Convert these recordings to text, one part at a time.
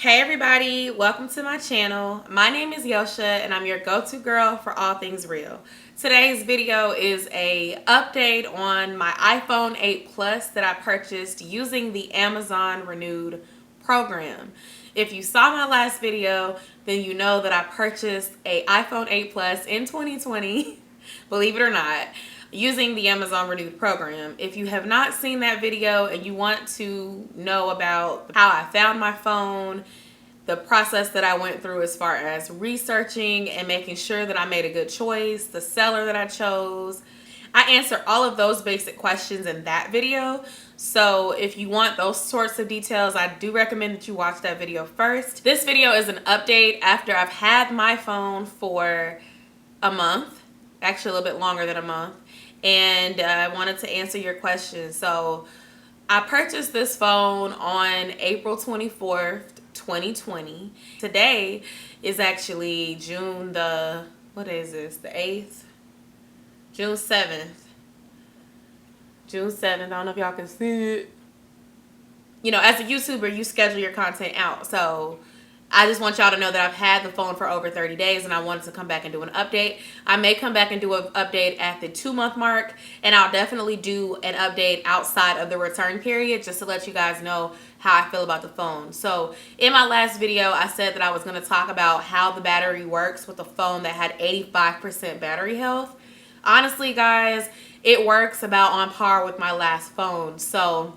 Hey everybody, welcome to my channel. My name is Yo-sha and I'm your go-to girl for all things real. Today's video is a update on my iPhone 8 Plus that I purchased using the Amazon Renewed program. If you saw my last video, then you know that I purchased a iPhone 8 Plus in 2020, believe it or not, using the Amazon Renewed program. If you have not seen that video and you want to know about how I found my phone, the process that I went through as far as researching and making sure that I made a good choice, the seller that I chose, I answer all of those basic questions in that video. So if you want those sorts of details, I do recommend that you watch that video first. This video is an update after I've had my phone for a month, actually a little bit longer than a month, and I wanted to answer your questions. So I purchased this phone on April 24th, 2020. Today is actually June the, what is this, the 8th? June 7th. June 7th, I don't know if y'all can see it. You know, as a YouTuber, you schedule your content out. So I just want y'all to know that I've had the phone for over 30 days and I wanted to come back and do an update. I may come back and do an update at the 2-month mark, and I'll definitely do an update outside of the return period just to let you guys know how I feel about the phone. So in my last video, I said that I was going to talk about how the battery works with a phone that had 85% battery health. Honestly, guys, it works about on par with my last phone. So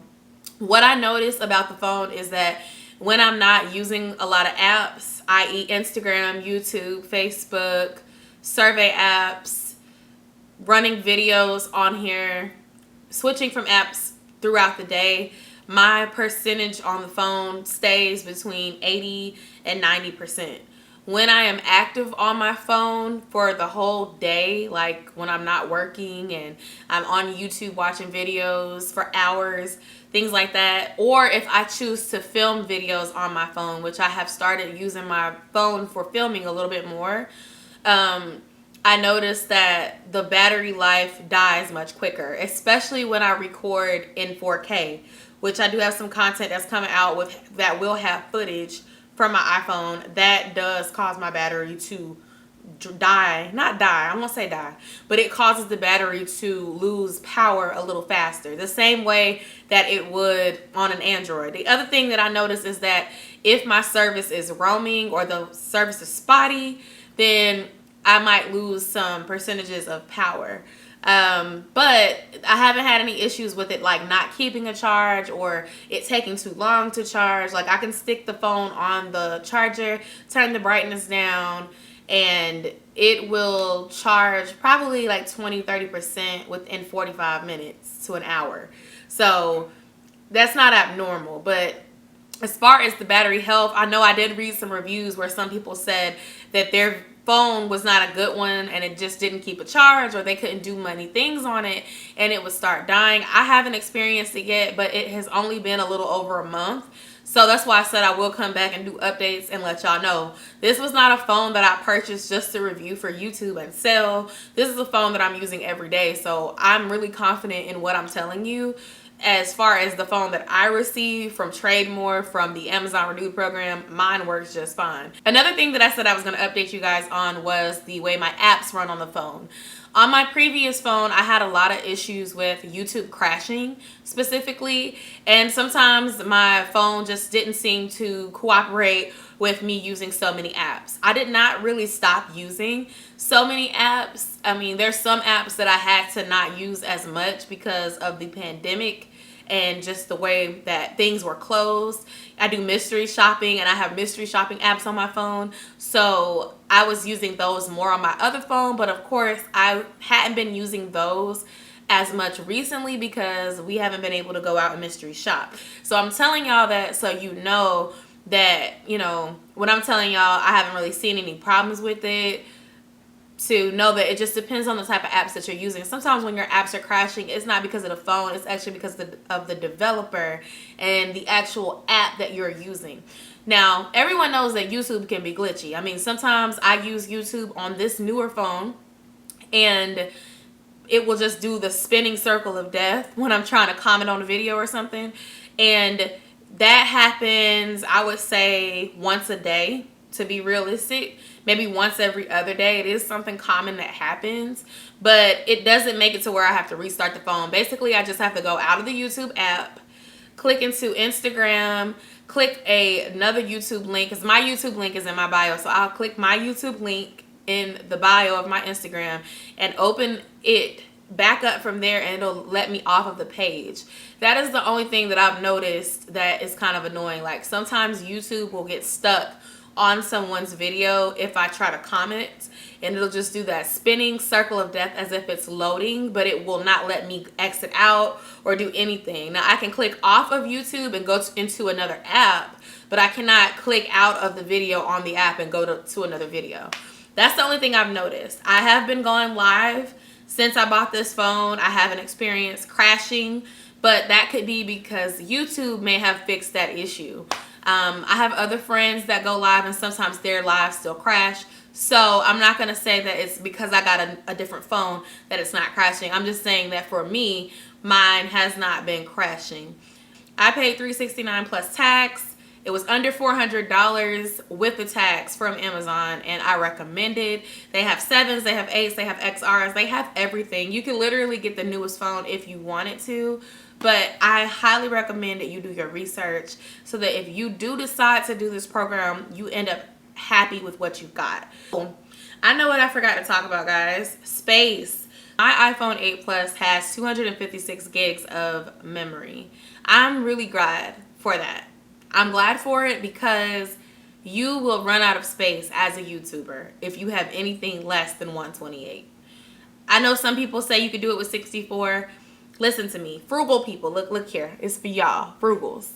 what I noticed about the phone is that when I'm not using a lot of apps, i.e. Instagram, YouTube, Facebook, survey apps, running videos on here, switching from apps throughout the day, my percentage on the phone stays between 80 and 90%. When I am active on my phone for the whole day, like when I'm not working and I'm on YouTube watching videos for hours, things like that, or if I choose to film videos on my phone, which I have started using my phone for filming a little bit more, I noticed that the battery life dies much quicker, especially when I record in 4K, which I do have some content that's coming out with that will have footage from my iPhone that does cause my battery to die. Not die, I'm gonna say die, but it causes the battery to lose power a little faster, the same way that it would on an Android. The other thing that I noticed is that if my service is roaming or the service is spotty, then I might lose some percentages of power. But I haven't had any issues with it, like not keeping a charge or it taking too long to charge. Like I can stick the phone on the charger, turn the brightness down, and it will charge probably like 20-30% within 45 minutes to an hour. So that's not abnormal. But as far as the battery health, I know I did read some reviews where some people said that their phone was not a good one and it just didn't keep a charge, or they couldn't do many things on it and it would start dying. I haven't experienced it yet, but it has only been a little over a month. So that's why I said I will come back and do updates and let y'all know. This was not a phone that I purchased just to review for YouTube and sell. This is a phone that I'm using every day. So I'm really confident in what I'm telling you. As far as the phone that I received from Trademore from the Amazon Renewed program, mine works just fine. Another thing that I said I was going to update you guys on was the way my apps run on the phone. On my previous phone, I had a lot of issues with YouTube crashing specifically, and sometimes my phone just didn't seem to cooperate with me using so many apps. I did not really stop using so many apps. I mean, there's some apps that I had to not use as much because of the pandemic and just the way that things were closed. I do mystery shopping and I have mystery shopping apps on my phone. So I was using those more on my other phone. But of course, I hadn't been using those as much recently because we haven't been able to go out and mystery shop. So I'm telling y'all that so you know that, you know, when I'm telling y'all I haven't really seen any problems with it, to know that it just depends on the type of apps that you're using. Sometimes when your apps are crashing, it's not because of the phone, it's actually because of the developer and the actual app that you're using. Now, everyone knows that YouTube can be glitchy. I mean, sometimes I use YouTube on this newer phone and it will just do the spinning circle of death when I'm trying to comment on a video or something. And That happens, I would say, once a day, to be realistic. Maybe once every other day. It is something common that happens, but it doesn't make it to where I have to restart the phone. Basically, I just have to go out of the YouTube app, click into Instagram, click another YouTube link, because my YouTube link is in my bio. So I'll click my YouTube link in the bio of my Instagram and open it back up from there, and it'll let me off of the page. That is the only thing that I've noticed that is kind of annoying. Like sometimes YouTube will get stuck on someone's video if I try to comment, and it'll just do that spinning circle of death as if it's loading, but it will not let me exit out or do anything. Now I can click off of YouTube and go into another app, but I cannot click out of the video on the app and go to another video. That's the only thing I've noticed. I have been going live since I bought this phone. I haven't experienced crashing, but that could be because YouTube may have fixed that issue. I have other friends that go live and sometimes their lives still crash. So I'm not going to say that it's because I got a different phone that it's not crashing. I'm just saying that for me, mine has not been crashing. I paid $369 plus tax. It was under $400 with the tax from Amazon, and I recommend it. They have 7s, they have 8s, they have XRs, they have everything. You can literally get the newest phone if you wanted to, but I highly recommend that you do your research so that if you do decide to do this program, you end up happy with what you got. I know what I forgot to talk about, guys. Space. My iPhone 8 Plus has 256 gigs of memory. I'm really glad for that. I'm glad for it because you will run out of space as a YouTuber if you have anything less than 128. I know some people say you could do it with 64. Listen to me. Frugal people. Look here. It's for y'all. Frugals.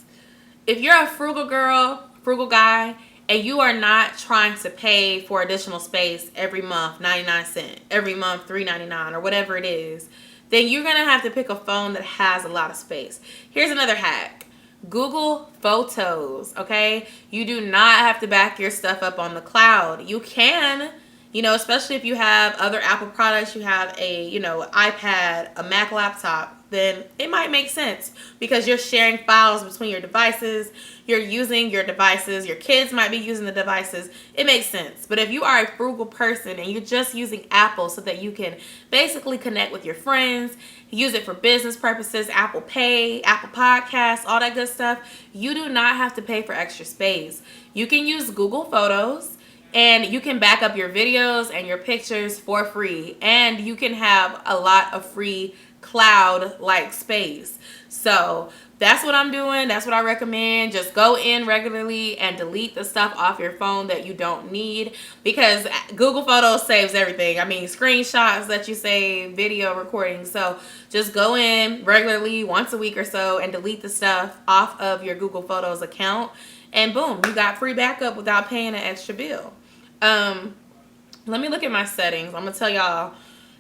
If you're a frugal girl, frugal guy, and you are not trying to pay for additional space every month, 99 cents, every month, $3.99, or whatever it is, then you're going to have to pick a phone that has a lot of space. Here's another hack. Google Photos, okay? You do not have to back your stuff up on the cloud. You can, especially if you have other Apple products, you have a, iPad, a Mac laptop, then it might make sense because you're sharing files between your devices, you're using your devices, your kids might be using the devices. It makes sense. But if you are a frugal person and you're just using Apple so that you can basically connect with your friends, use it for business purposes, Apple Pay, Apple Podcasts, all that good stuff, you do not have to pay for extra space. You can use Google Photos, and you can back up your videos and your pictures for free, and you can have a lot of free cloud-like space. So that's what I'm doing. That's what I recommend. Just go in regularly and delete the stuff off your phone that you don't need, because Google Photos saves everything. I mean, screenshots that you save, video recordings. So just go in regularly once a week or so and delete the stuff off of your Google Photos account, and boom, you got free backup without paying an extra bill. Let me look at my settings. I'm gonna tell y'all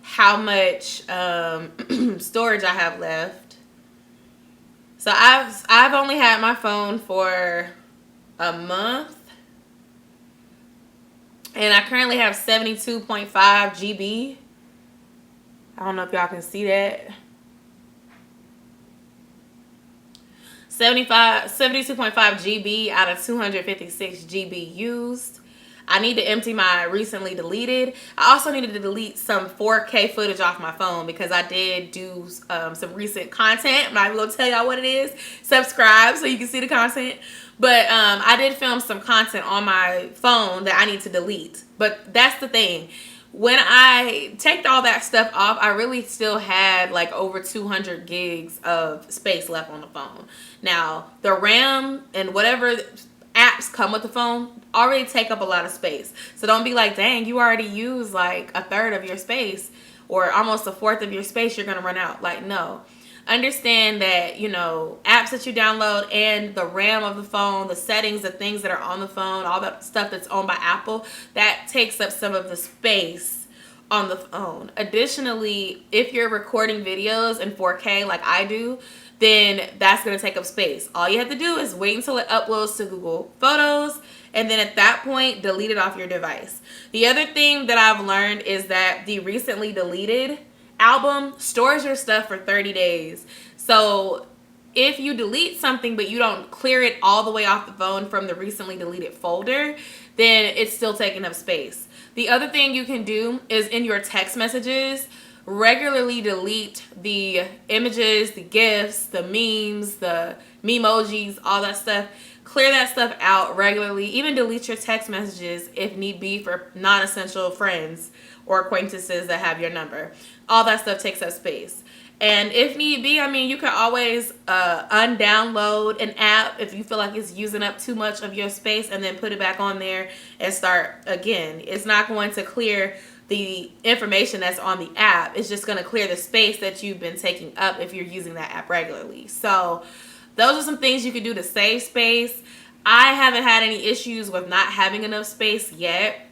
how much storage I have left. So I've only had my phone for a month, and I currently have 72.5 GB. I don't know if y'all can see that. 72.5 GB out of 256 GB used. I need to empty my recently deleted. I also needed to delete some 4K footage off my phone because I did do some recent content. I'm not even going to tell y'all what it is. Subscribe so you can see the content. But I did film some content on my phone that I need to delete. But that's the thing. When I take all that stuff off, I really still had like over 200 gigs of space left on the phone. Now, the RAM and whatever apps come with the phone already take up a lot of space. So don't be like, dang, you already used like a third of your space or almost a fourth of your space, you're going to run out. Like, no. Understand that, apps that you download and the RAM of the phone, the settings, the things that are on the phone, all that stuff that's owned by Apple, that takes up some of the space on the phone. Additionally, if you're recording videos in 4K like I do, then that's going to take up space. All you have to do is wait until it uploads to Google Photos, and then at that point, delete it off your device. The other thing that I've learned is that the recently deleted album stores your stuff for 30 days. So if you delete something but you don't clear it all the way off the phone from the recently deleted folder, then it's still taking up space. The other thing you can do is in your text messages, regularly delete the images, the GIFs, the memes, the memojis, all that stuff. Clear that stuff out regularly. Even delete your text messages if need be for non-essential friends or acquaintances that have your number. All that stuff takes up space. And if need be, I mean, you can always undownload an app if you feel like it's using up too much of your space, and then put it back on there and start again. It's not going to clear the information that's on the app. It's just going to clear the space that you've been taking up if you're using that app regularly. So those are some things you can do to save space. I haven't had any issues with not having enough space yet.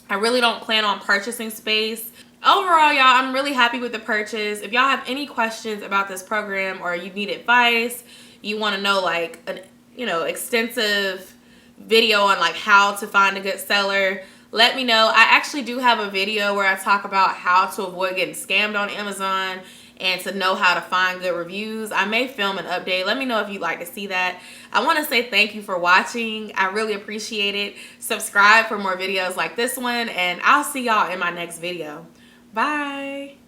I really don't plan on purchasing space. Overall, y'all, I'm really happy with the purchase. If y'all have any questions about this program, or you need advice, you want to know like an extensive video on like how to find a good seller, let me know. I actually do have a video where I talk about how to avoid getting scammed on Amazon and to know how to find good reviews. I may film an update. Let me know if you'd like to see that. I want to say thank you for watching. I really appreciate it. Subscribe for more videos like this one, and I'll see y'all in my next video. Bye.